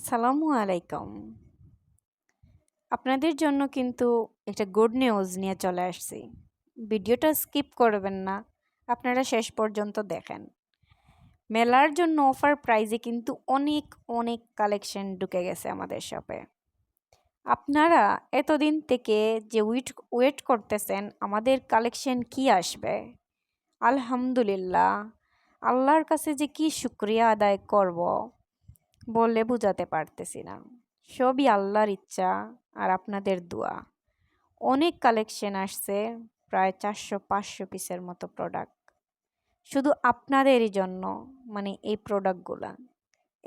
সালামু আলাইকুম। আপনাদের জন্য কিন্তু একটা গুড নিউজ নিয়ে চলে আসছি। ভিডিওটা স্কিপ করবেন না, আপনারা শেষ পর্যন্ত দেখেন। মেলার জন্য অফার প্রাইজে কিন্তু অনেক অনেক কালেকশন ঢুকে গেছে আমাদের শপে। আপনারা এতদিন থেকে যে ওয়েট করতেছেন আমাদের কালেকশন কি আসবে। আলহামদুলিল্লাহ, আল্লাহর কাছে যে কি শুকরিয়া আদায় করব বলে বোঝাতে পারতেছি না। সবই আল্লাহর ইচ্ছা আর আপনাদের দোয়া। অনেক কালেকশন আসছে, প্রায় 400-500 পিসের মতো প্রোডাক্ট শুধু আপনাদেরই জন্য, মানে এই প্রোডাক্টগুলা।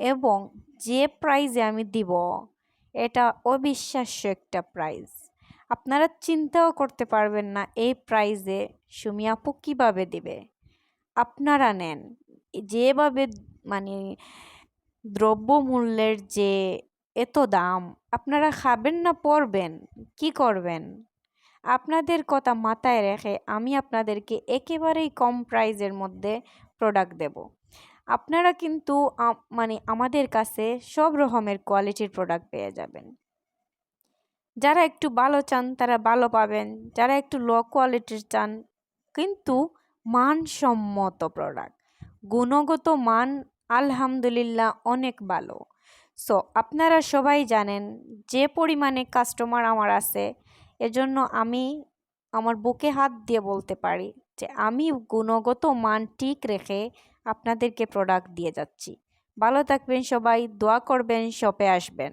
এবং যে প্রাইজে আমি দিব এটা অবিশ্বাস্য একটা প্রাইজ। আপনারা চিন্তাও করতে পারবেন না এই প্রাইজে সুমি আপু কীভাবে দিবে। আপনারা নেন যেভাবে, মানে দ্রব্যমূল্যের যে এত দাম, আপনারা খাবেন না পরবেন কি করবেন। আপনাদের কথা মাথায় রেখে আমি আপনাদেরকে একেবারেই কম প্রাইজের মধ্যে প্রোডাক্ট দেব। আপনারা কিন্তু মানে আমাদের কাছে সব রকমের কোয়ালিটির প্রোডাক্ট পেয়ে যাবেন। যারা একটু ভালো চান তারা ভালো পাবেন, যারা একটু লো কোয়ালিটির চান কিন্তু মানসম্মত প্রোডাক্ট, গুণগত মান আলহামদুলিল্লাহ অনেক ভালো। সো আপনারা সবাই জানেন যে পরিমাণে কাস্টমার আমার আছে, এজন্য আমি আমার বুকে হাত দিয়ে বলতে পারি যে আমি গুণগত মান ঠিক রেখে আপনাদেরকে প্রোডাক্ট দিয়ে যাচ্ছি। ভালো থাকবেন সবাই, দোয়া করবেন, শপে আসবেন।